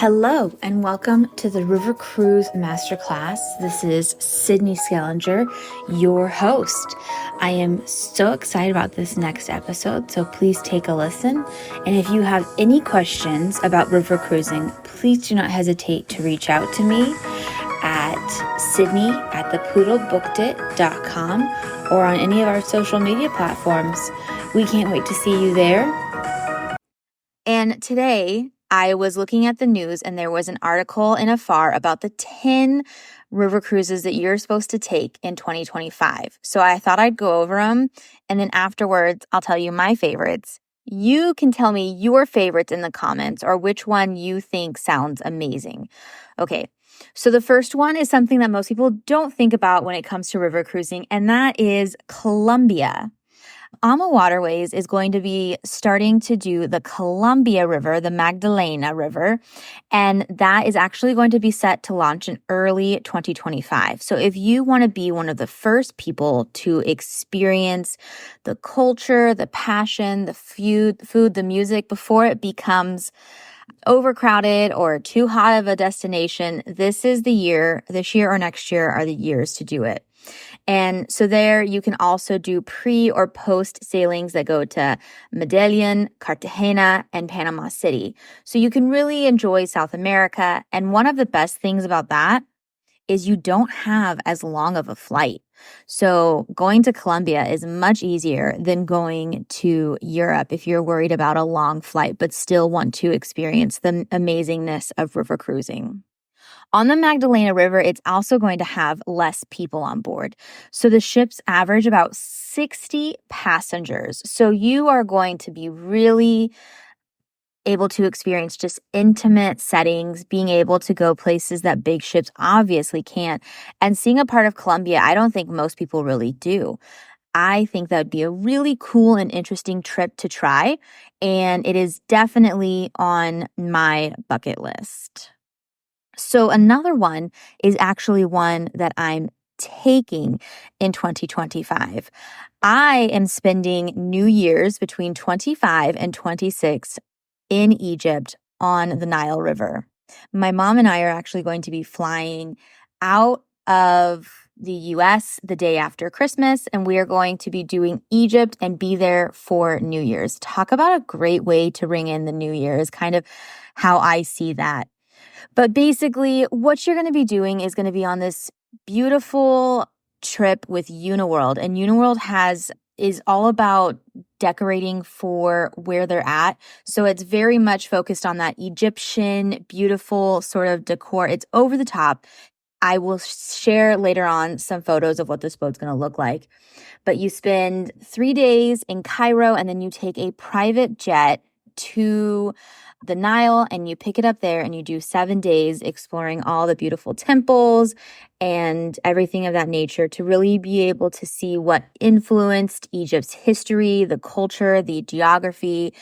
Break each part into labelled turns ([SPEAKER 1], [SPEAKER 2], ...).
[SPEAKER 1] Hello and welcome to the River Cruise Masterclass. This is Sydney Schellinger, your host. I am so excited about this next episode, so please take a listen. And if you have any questions about river cruising, please do not hesitate to reach out to me at sydney@thepoodlebooked.com or on any of our social media platforms. We can't wait to see you there. And today, I was looking at the news and there was an article in Afar about the 10 river cruises that you're supposed to take in 2025. So I thought I'd go over them, and then afterwards, I'll tell you my favorites. You can tell me your favorites in the comments or which one you think sounds amazing. Okay, so the first one is something that most people don't think about when it comes to river cruising, and that is Colombia. AMA Waterways is going to be starting to do the Colombia River, the Magdalena River, and that is actually going to be set to launch in early 2025. So if you want to be one of the first people to experience the culture, the passion, the food, the music before it becomes overcrowded or too hot of a destination, this year or next year are the years to do it. And so there you can also do pre or post sailings that go to Medellin, Cartagena, and Panama City. So you can really enjoy South America. And one of the best things about that is you don't have as long of a flight. So going to Colombia is much easier than going to Europe if you're worried about a long flight, but still want to experience the amazingness of river cruising. On the Magdalena River, it's also going to have less people on board. So the ships average about 60 passengers. So you are going to be really able to experience just intimate settings, being able to go places that big ships obviously can't. And seeing a part of Colombia, I don't think most people really do. I think that would be a really cool and interesting trip to try. And it is definitely on my bucket list. So another one is actually one that I'm taking in 2025. I am spending New Year's between 25 and 26 in Egypt on the Nile River. My mom and I are actually going to be flying out of the US the day after Christmas, and we are going to be doing Egypt and be there for New Year's. Talk about a great way to ring in the New Year is kind of how I see that. But basically, what you're going to be doing is going to be on this beautiful trip with Uniworld. And Uniworld is all about decorating for where they're at. So it's very much focused on that Egyptian, beautiful sort of decor. It's over the top. I will share later on some photos of what this boat's going to look like. But you spend 3 days in Cairo, and then you take a private jet to the Nile and you pick it up there, and you do 7 days exploring all the beautiful temples and everything of that nature to really be able to see what influenced Egypt's history, the culture, the geography.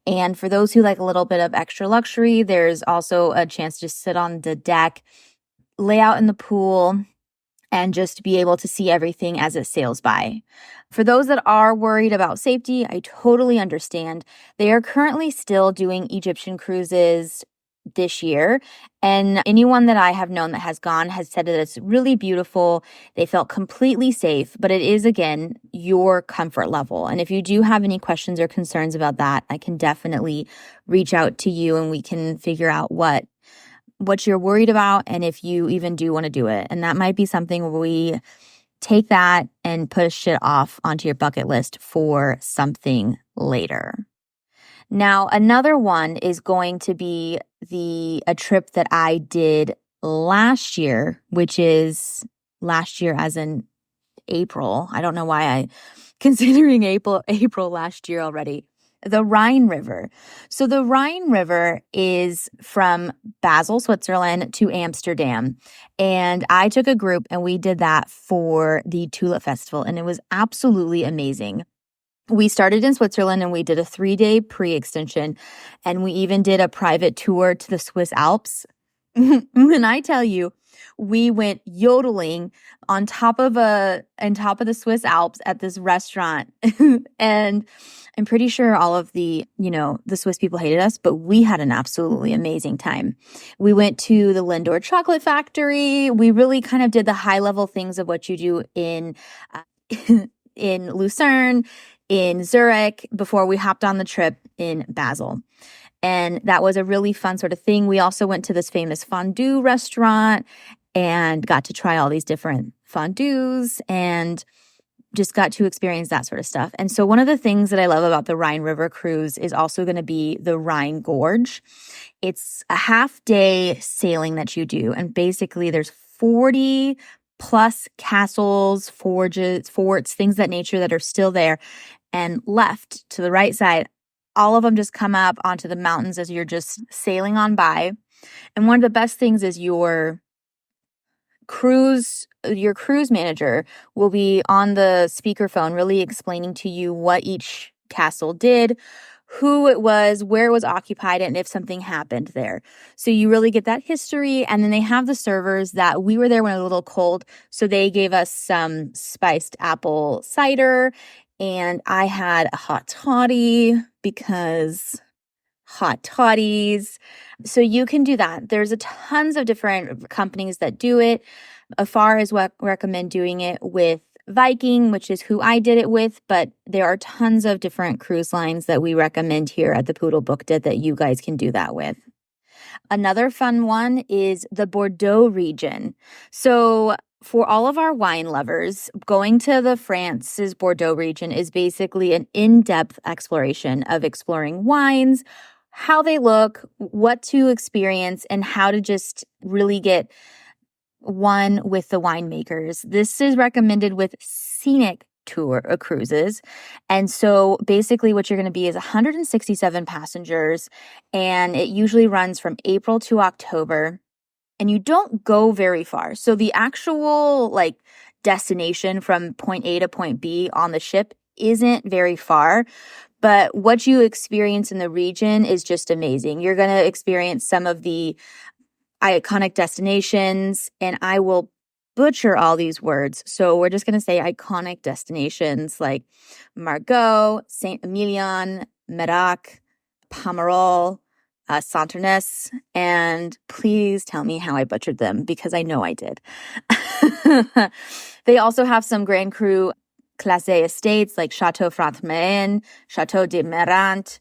[SPEAKER 1] And for those who like a little bit of extra luxury, there's also a chance to sit on the deck, lay out in the pool, and just be able to see everything as it sails by. For those that are worried about safety, I totally understand. They are currently still doing Egyptian cruises this year, and anyone that I have known that has gone has said that it's really beautiful. They felt completely safe, but it is, again, your comfort level. And if you do have any questions or concerns about that, I can definitely reach out to you and we can figure out what you're worried about and if you even do want to do it. And that might be something where we take that and push it off onto your bucket list for something later. Now, another one is going to be a trip that I did last year, which is last year as in April. I don't know why I'm considering April last year already. The Rhine River. So the Rhine River is from Basel, Switzerland to Amsterdam. And I took a group and we did that for the Tulip Festival, and it was absolutely amazing. We started in Switzerland and we did a 3-day pre-extension, and we even did a private tour to the Swiss Alps. When I tell you, we went yodeling on top of the Swiss Alps at this restaurant. And I'm pretty sure all of the Swiss people hated us, but we had an absolutely amazing time. We went to the Lindor chocolate factory. We really kind of did the high level things of what you do in in Lucerne, in Zurich, before we hopped on the trip in Basel. And that was a really fun sort of thing. We also went to this famous fondue restaurant and got to try all these different fondues and just got to experience that sort of stuff. And so one of the things that I love about the Rhine River cruise is also going to be the Rhine Gorge. It's a half-day sailing that you do. And basically there's 40 plus castles, forges, forts, things of that nature that are still there. And left to the right side, all of them just come up onto the mountains as you're just sailing on by. And one of the best things is your cruise manager will be on the speakerphone really explaining to you what each castle did, who it was, where it was occupied, and if something happened there. So you really get that history. And then they have the servers that we were there when it was a little cold. So they gave us some spiced apple cider. And I had a hot toddy because hot toddies. So you can do that. There's tons of different companies that do it. Afar is what recommend doing it with Viking, which is who I did it with, but there are tons of different cruise lines that we recommend here at the Poodle Booked It that you guys can do that with. Another fun one is the Bordeaux region. So for all of our wine lovers, going to the France's Bordeaux region is basically an in-depth exploration of exploring wines, how they look, what to experience, and how to just really get one with the winemakers. This is recommended with scenic tour cruises. And so basically what you're going to be is 167 passengers, and it usually runs from April to October. And you don't go very far. So the actual destination from point A to point B on the ship isn't very far. But what you experience in the region is just amazing. You're going to experience some of the iconic destinations, and I will butcher all these words. So we're just going to say iconic destinations like Margaux, Saint-Emilion, Mérac, Pomerol, Santernes, and please tell me how I butchered them because I know I did. They also have some Grand Cru Classé estates like Chateau Frontenac, Chateau de Merant,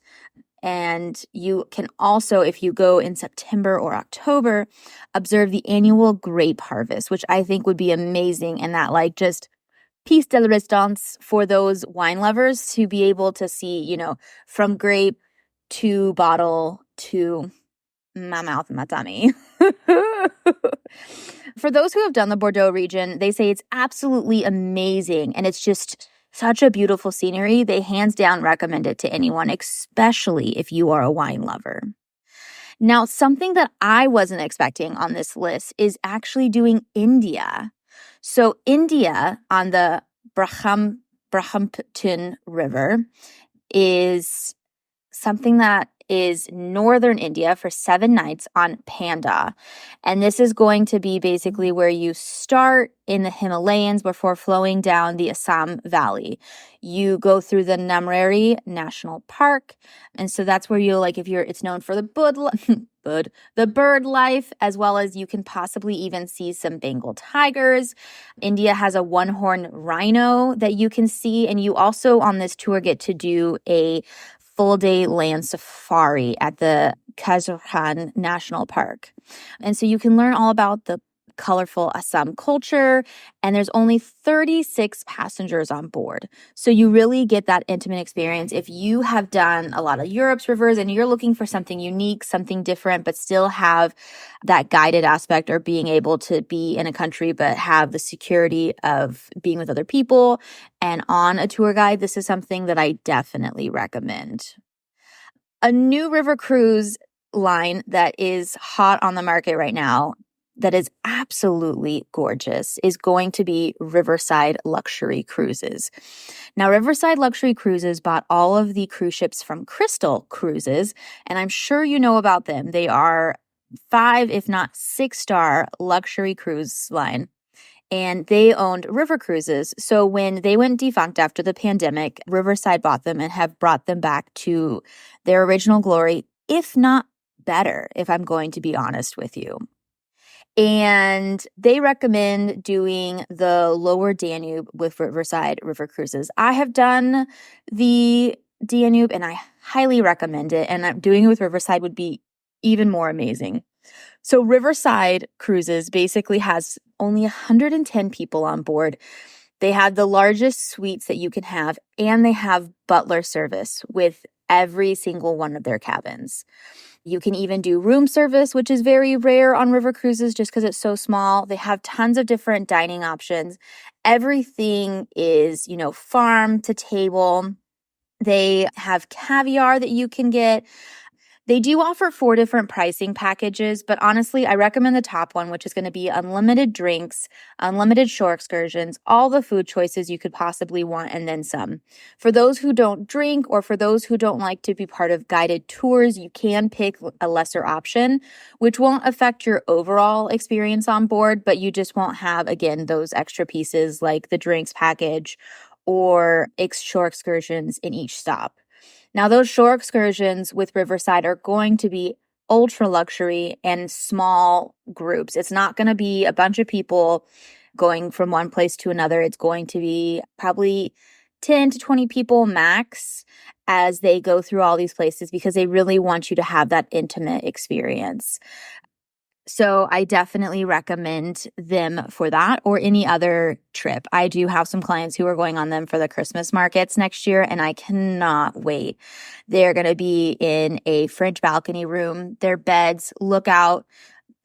[SPEAKER 1] and you can also, if you go in September or October, observe the annual grape harvest, which I think would be amazing, and that just piece de la resistance for those wine lovers to be able to see, from grape to bottle to my mouth, my tummy. For those who have done the Bordeaux region, they say it's absolutely amazing, and it's just such a beautiful scenery. They hands down recommend it to anyone, especially if you are a wine lover. Now, something that I wasn't expecting on this list is actually doing India. So India on the Brahmaputra River is something that is northern India for 7 nights on Panda. And this is going to be basically where you start in the Himalayas before flowing down the Assam Valley. You go through the Namreri National Park. And so that's where you'll it's known for the bird life, as well as you can possibly even see some Bengal tigers. India has a one-horned rhino that you can see. And you also on this tour get to do a full-day land safari at the Kaziranga National Park. And so you can learn all about the colorful Assam culture, and there's only 36 passengers on board. So you really get that intimate experience. If you have done a lot of Europe's rivers and you're looking for something unique, something different, but still have that guided aspect or being able to be in a country but have the security of being with other people and on a tour guide, this is something that I definitely recommend. A new river cruise line that is hot on the market right now that is absolutely gorgeous is going to be Riverside Luxury Cruises. Now, Riverside Luxury Cruises bought all of the cruise ships from Crystal Cruises, and I'm sure you know about them. They are 5, if not 6-star luxury cruise line. And they owned River Cruises. So when they went defunct after the pandemic, Riverside bought them and have brought them back to their original glory, if not better, if I'm going to be honest with you. And they recommend doing the lower Danube with Riverside River Cruises. I have done the Danube and I highly recommend it. And doing it with Riverside would be even more amazing. So Riverside Cruises basically has only 110 people on board. They have the largest suites that you can have, and they have butler service with every single one of their cabins. You can even do room service, which is very rare on river cruises just because it's so small. They have tons of different dining options. Everything is, farm to table. They have caviar that you can get. They do offer 4 different pricing packages, but honestly, I recommend the top one, which is going to be unlimited drinks, unlimited shore excursions, all the food choices you could possibly want, and then some. For those who don't drink or for those who don't like to be part of guided tours, you can pick a lesser option, which won't affect your overall experience on board, but you just won't have, again, those extra pieces like the drinks package or shore excursions in each stop. Now, those shore excursions with Riverside are going to be ultra luxury and small groups. It's not going to be a bunch of people going from one place to another. It's going to be probably 10 to 20 people max as they go through all these places because they really want you to have that intimate experience. So I definitely recommend them for that or any other trip. I do have some clients who are going on them for the Christmas markets next year, and I cannot wait. They're going to be in a French balcony room. Their beds look out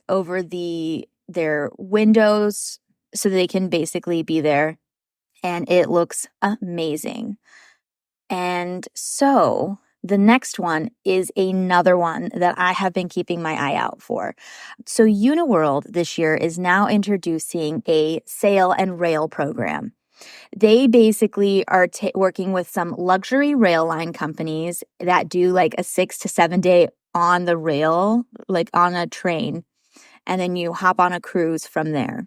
[SPEAKER 1] over their windows so they can basically be there, and it looks amazing. And so the next one is another one that I have been keeping my eye out for. So Uniworld this year is now introducing a sail and rail program. They basically are working with some luxury rail line companies that do like a 6 to 7 day on the rail, like on a train, and then you hop on a cruise from there.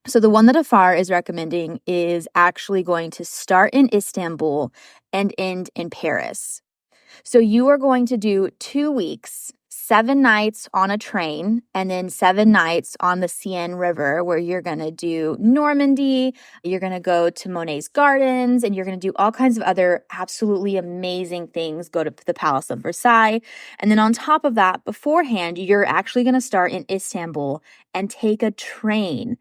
[SPEAKER 1] So the one that Afar is recommending is actually going to start in Istanbul and end in Paris. So you are going to do 2 weeks, 7 nights on a train, and then 7 nights on the Seine River, where you're going to do Normandy, you're going to go to Monet's Gardens, and you're going to do all kinds of other absolutely amazing things, go to the Palace of Versailles. And then on top of that, beforehand, you're actually going to start in Istanbul and take a train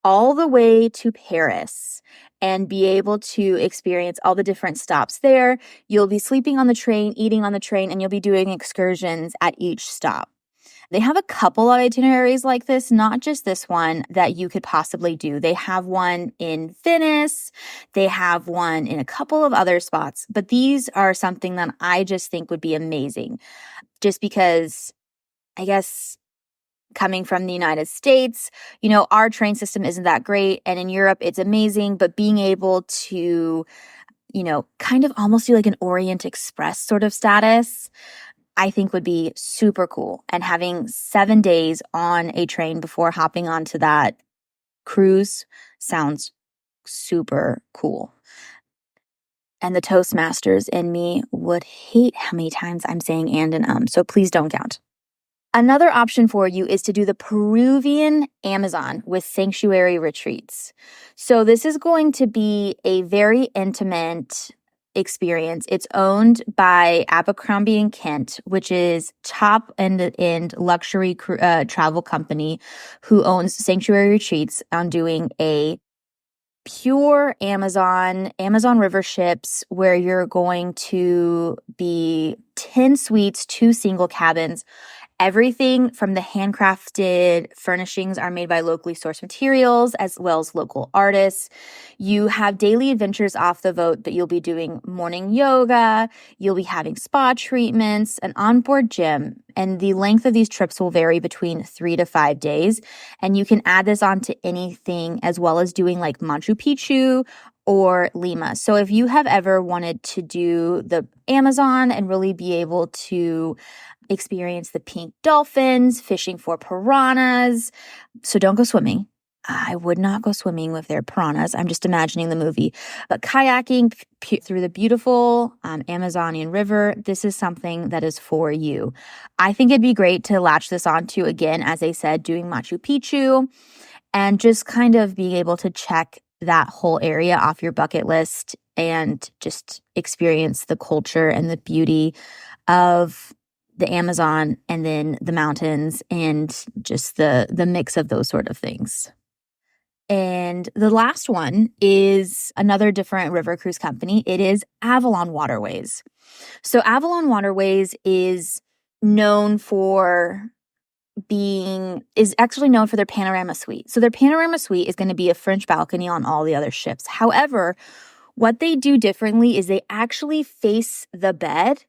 [SPEAKER 1] all the way to Paris and be able to experience all the different stops there. You'll be sleeping on the train, eating on the train, and you'll be doing excursions at each stop. They have a couple of itineraries like this, not just this one that you could possibly do. They have one in Venice. They have one in a couple of other spots, but these are something that I just think would be amazing just because I guess coming from the United States, our train system isn't that great. And in Europe, it's amazing. But being able to, kind of almost do like an Orient Express sort of status, I think would be super cool. And having 7 days on a train before hopping onto that cruise sounds super cool. And the Toastmasters in me would hate how many times I'm saying and. So please don't count. Another option for you is to do the Peruvian Amazon with sanctuary retreats. So this is going to be a very intimate experience. It's owned by Abercrombie and Kent, which is top-end luxury travel company who owns sanctuary retreats on doing a pure Amazon River ships where you're going to be 10 suites, 2 single cabins. Everything from the handcrafted furnishings are made by locally sourced materials as well as local artists. You have daily adventures off the boat, but you'll be doing morning yoga. You'll be having spa treatments, an onboard gym, and the length of these trips will vary between 3 to 5 days. And you can add this on to anything as well as doing like Machu Picchu or Lima. So if you have ever wanted to do the Amazon and really be able to experience the pink dolphins, fishing for piranhas, so don't go swimming. I would not go swimming with their piranhas. I'm just imagining the movie. But kayaking through the beautiful Amazonian River, this is something that is for you. I think it'd be great to latch this onto, again, as I said, doing Machu Picchu and just kind of being able to check that whole area off your bucket list and just experience the culture and the beauty of the Amazon and then the mountains and just the mix of those sort of things. And the last one is another different river cruise company. It is Avalon Waterways. So Avalon Waterways is actually known for their panorama suite. So their panorama suite is going to be a French balcony on all the other ships. However, what they do differently is they actually face the bed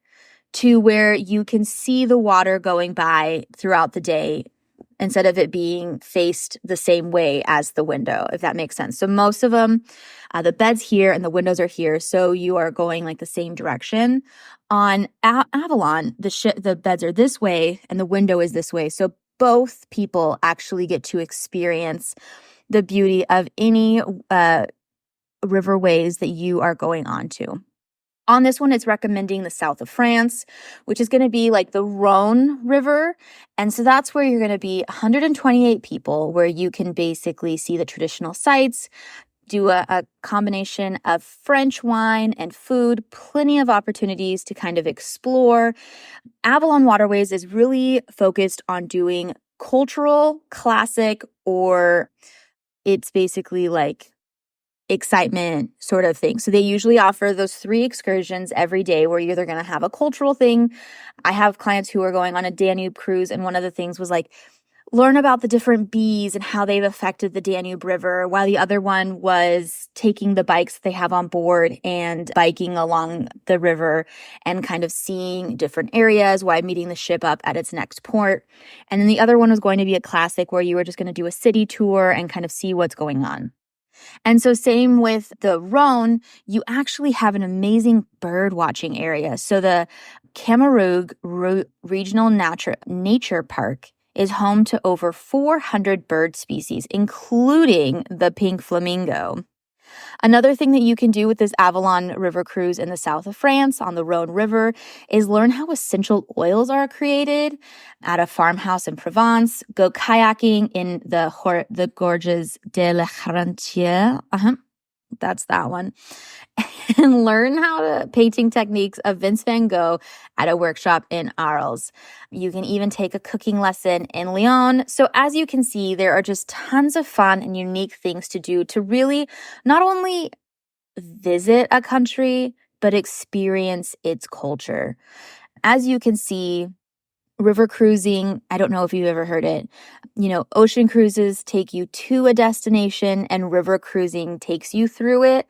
[SPEAKER 1] to where you can see the water going by throughout the day instead of it being faced the same way as the window, if that makes sense. So most of them, the bed's here and the windows are here, so you are going like the same direction. On Avalon, the beds are this way and the window is this way. So both people actually get to experience the beauty of any riverways that you are going onto. On this one, it's recommending the south of France, which is going to be like the Rhine River. And so that's where you're going to be 128 people, where you can basically see the traditional sites, do a combination of French wine and food, plenty of opportunities to kind of explore. Avalon Waterways is really focused on doing cultural, classic, or it's basically like excitement sort of thing. So they usually offer those 3 excursions every day where you're either going to have a cultural thing. I have clients who are going on a Danube cruise, and one of the things was like, learn about the different bees and how they've affected the Danube River, while the other one was taking the bikes that they have on board and biking along the river and kind of seeing different areas while meeting the ship up at its next port. And then the other one was going to be a classic where you were just going to do a city tour and kind of see what's going on. And so same with the Rhone, you actually have an amazing bird watching area. So the Camargue Regional Nature Park is home to over 400 bird species, including the pink flamingo. Another thing that you can do with this Avalon River cruise in the south of France on the Rhone River is learn how essential oils are created at a farmhouse in Provence, go kayaking in the gorges de la Charentière. That's that one. And learn painting techniques of Vince van Gogh at a workshop in Arles. You can even take a cooking lesson in Lyon. So as you can see, there are just tons of fun and unique things to do to really not only visit a country, but experience its culture. As you can see, river cruising, I don't know if you've ever heard it. Ocean cruises take you to a destination and river cruising takes you through it.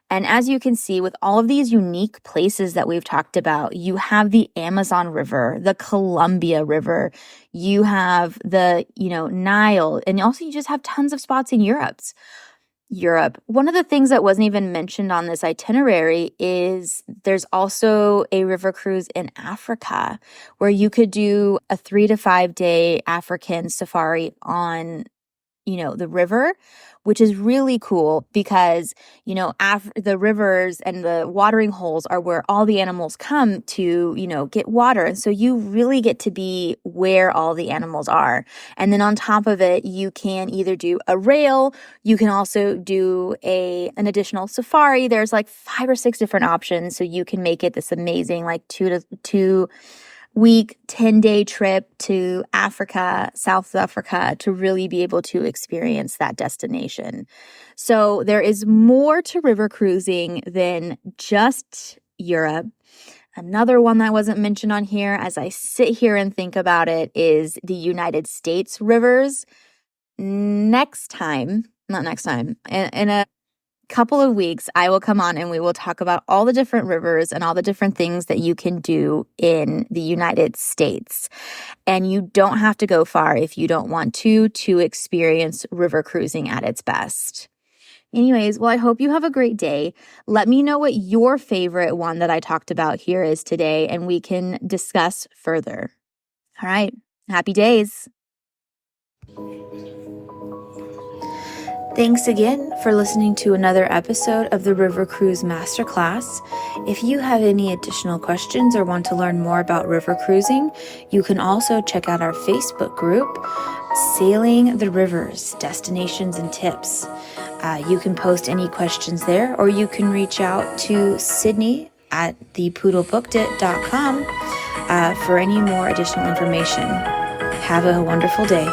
[SPEAKER 1] And as you can see, with all of these unique places that we've talked about, you have the Amazon River, the Columbia River, you have the, Nile, and also you just have tons of spots in Europe. One of the things that wasn't even mentioned on this itinerary is there's also a river cruise in Africa where you could do a 3 to 5 day African safari on, the river, which is really cool because, the rivers and the watering holes are where all the animals come to, get water. And so you really get to be where all the animals are. And then on top of it, you can either do a rail, you can also do an additional safari. There's like 5 or 6 different options. So you can make it this amazing, like 2 week, 10-day trip to Africa, South Africa, to really be able to experience that destination. So there is more to river cruising than just Europe. Another one that wasn't mentioned on here, as I sit here and think about it, is the United States rivers. In a couple of weeks, I will come on and we will talk about all the different rivers and all the different things that you can do in the United States. And you don't have to go far if you don't want to experience river cruising at its best. Anyways, well, I hope you have a great day. Let me know what your favorite one that I talked about here is today, and we can discuss further. All right. Happy days. Thanks again for listening to another episode of the River Cruise Masterclass. If you have any additional questions or want to learn more about river cruising, you can also check out our Facebook group, Sailing the Rivers, Destinations and Tips. You can post any questions there, or you can reach out to Sydney at thepoodlebooked.com for any more additional information. Have a wonderful day.